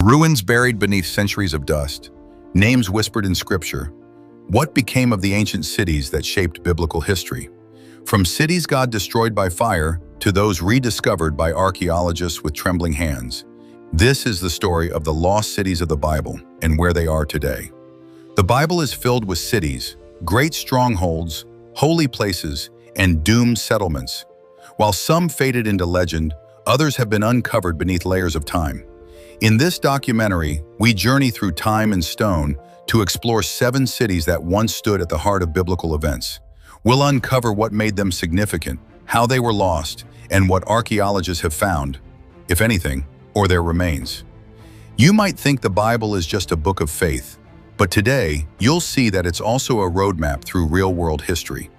Ruins buried beneath centuries of dust. Names whispered in scripture. What became of the ancient cities that shaped biblical history? From cities God destroyed by fire to those rediscovered by archaeologists with trembling hands. This is the story of the lost cities of the Bible and where they are today. The Bible is filled with cities, great strongholds, holy places, and doomed settlements. While some faded into legend, others have been uncovered beneath layers of time. In this documentary, we journey through time and stone to explore 7 cities that once stood at the heart of biblical events. We'll uncover what made them significant, how they were lost, and what archaeologists have found, if anything, or their remains. You might think the Bible is just a book of faith, but today you'll see that it's also a roadmap through real-world history.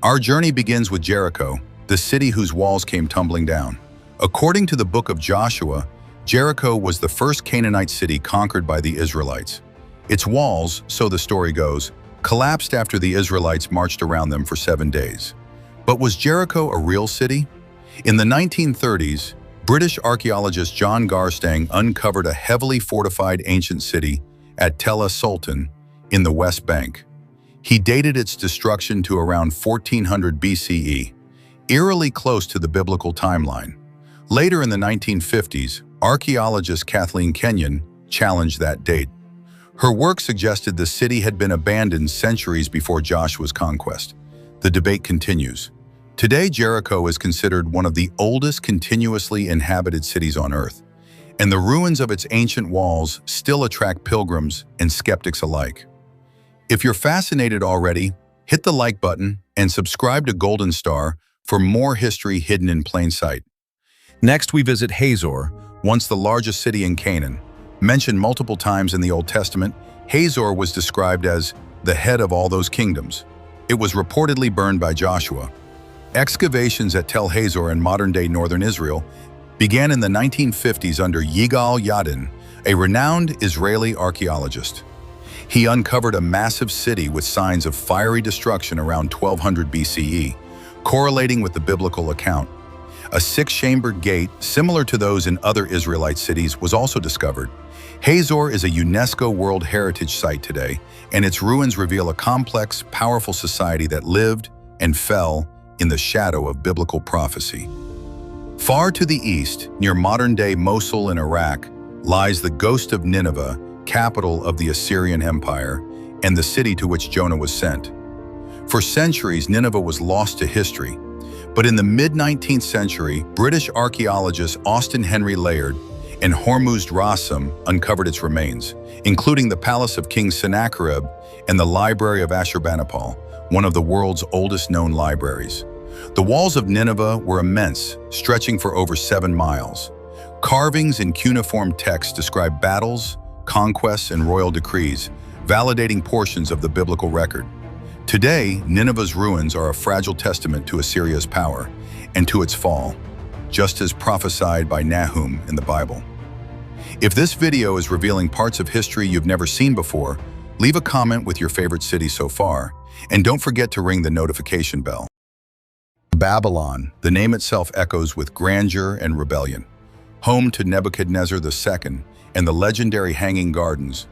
Our journey begins with Jericho, the city whose walls came tumbling down. According to the book of Joshua, Jericho was the first Canaanite city conquered by the Israelites. Its walls, so the story goes, collapsed after the Israelites marched around them for 7 days. But was Jericho a real city? In the 1930s, British archaeologist John Garstang uncovered a heavily fortified ancient city at Tel Sultan in the West Bank. He dated its destruction to around 1400 BCE, eerily close to the biblical timeline. Later in the 1950s, archaeologist Kathleen Kenyon challenged that date. Her work suggested the city had been abandoned centuries before Joshua's conquest. The debate continues. Today, Jericho is considered one of the oldest continuously inhabited cities on Earth, and the ruins of its ancient walls still attract pilgrims and skeptics alike. If you're fascinated already, hit the like button and subscribe to Golden Star for more history hidden in plain sight. Next, we visit Hazor, once the largest city in Canaan. Mentioned multiple times in the Old Testament, Hazor was described as the head of all those kingdoms. It was reportedly burned by Joshua. Excavations at Tel Hazor in modern-day northern Israel began in the 1950s under Yigal Yadin, a renowned Israeli archaeologist. He uncovered a massive city with signs of fiery destruction around 1200 BCE, correlating with the biblical account. A 6-chambered gate, similar to those in other Israelite cities, was also discovered. Hazor is a UNESCO World Heritage Site today, and its ruins reveal a complex, powerful society that lived and fell in the shadow of biblical prophecy. Far to the east, near modern-day Mosul in Iraq, lies the ghost of Nineveh, capital of the Assyrian Empire, and the city to which Jonah was sent. For centuries, Nineveh was lost to history. But in the mid-19th century, British archaeologists Austen Henry Layard and Hormuzd Rassam uncovered its remains, including the palace of King Sennacherib and the library of Ashurbanipal, one of the world's oldest known libraries. The walls of Nineveh were immense, stretching for over 7 miles. Carvings in cuneiform texts describe battles, conquests, and royal decrees, validating portions of the biblical record. Today, Nineveh's ruins are a fragile testament to Assyria's power and to its fall, just as prophesied by Nahum in the Bible. If this video is revealing parts of history you've never seen before, leave a comment with your favorite city so far, and don't forget to ring the notification bell. Babylon, the name itself echoes with grandeur and rebellion. Home to Nebuchadnezzar II and the legendary Hanging Gardens,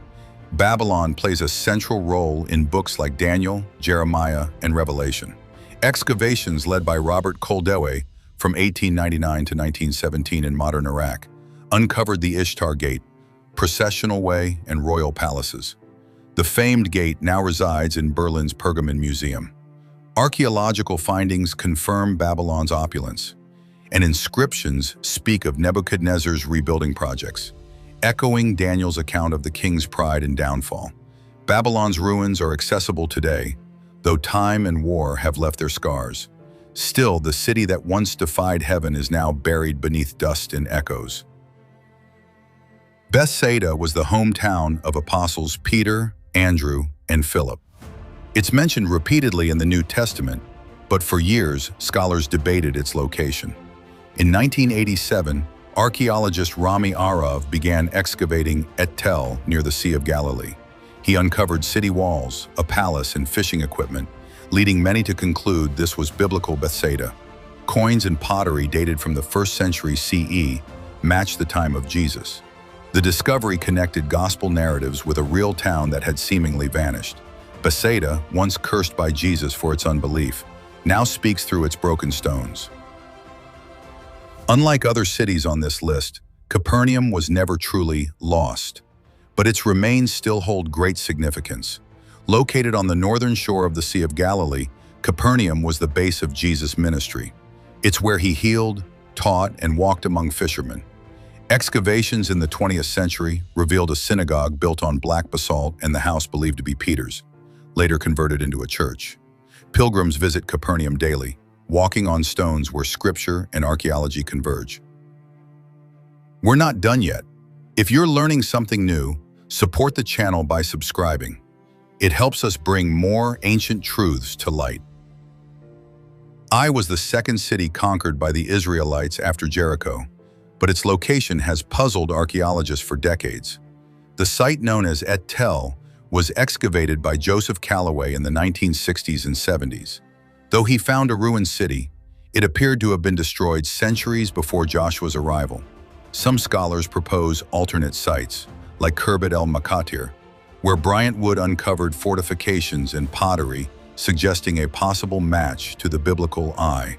Babylon plays a central role in books like Daniel, Jeremiah, and Revelation. Excavations led by Robert Koldewey from 1899 to 1917 in modern Iraq uncovered the Ishtar Gate, processional way, and royal palaces. The famed gate now resides in Berlin's Pergamon Museum. Archaeological findings confirm Babylon's opulence, and inscriptions speak of Nebuchadnezzar's rebuilding projects, echoing Daniel's account of the king's pride and downfall. Babylon's ruins are accessible today, though time and war have left their scars. Still, the city that once defied heaven is now buried beneath dust and echoes. Bethsaida was the hometown of apostles Peter, Andrew, and Philip. It's mentioned repeatedly in the New Testament, but for years, scholars debated its location. In 1987, archaeologist Rami Arav began excavating at Tel near the Sea of Galilee. He uncovered city walls, a palace, and fishing equipment, leading many to conclude this was biblical Bethsaida. Coins and pottery dated from the 1st century CE match the time of Jesus. The discovery connected gospel narratives with a real town that had seemingly vanished. Bethsaida, once cursed by Jesus for its unbelief, now speaks through its broken stones. Unlike other cities on this list, Capernaum was never truly lost, but its remains still hold great significance. Located on the northern shore of the Sea of Galilee, Capernaum was the base of Jesus' ministry. It's where he healed, taught, and walked among fishermen. Excavations in the 20th century revealed a synagogue built on black basalt and the house believed to be Peter's, later converted into a church. Pilgrims visit Capernaum daily, walking on stones where scripture and archaeology converge. We're not done yet. If you're learning something new, support the channel by subscribing. It helps us bring more ancient truths to light. Ai was the second city conquered by the Israelites after Jericho, but its location has puzzled archaeologists for decades. The site known as Et Tel was excavated by Joseph Calloway in the 1960s and 70s. Though he found a ruined city, it appeared to have been destroyed centuries before Joshua's arrival. Some scholars propose alternate sites, like Khirbet el-Makatir, where Bryant Wood uncovered fortifications and pottery, suggesting a possible match to the biblical Ai.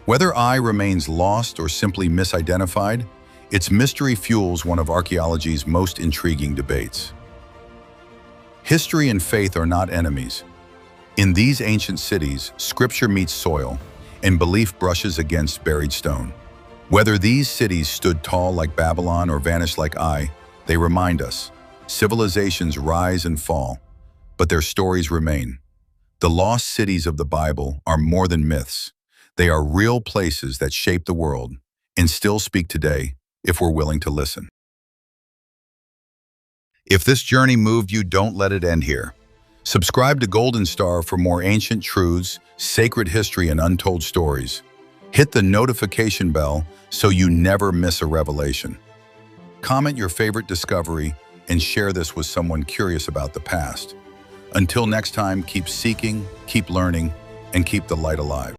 Whether Ai remains lost or simply misidentified, its mystery fuels one of archaeology's most intriguing debates. History and faith are not enemies. In these ancient cities, scripture meets soil, and belief brushes against buried stone. Whether these cities stood tall like Babylon or vanished like Ai, they remind us, civilizations rise and fall, but their stories remain. The lost cities of the Bible are more than myths. They are real places that shape the world and still speak today if we're willing to listen. If this journey moved you, don't let it end here. Subscribe to Golden Star for more ancient truths, sacred history, and untold stories. Hit the notification bell so you never miss a revelation. Comment your favorite discovery and share this with someone curious about the past. Until next time, keep seeking, keep learning, and keep the light alive.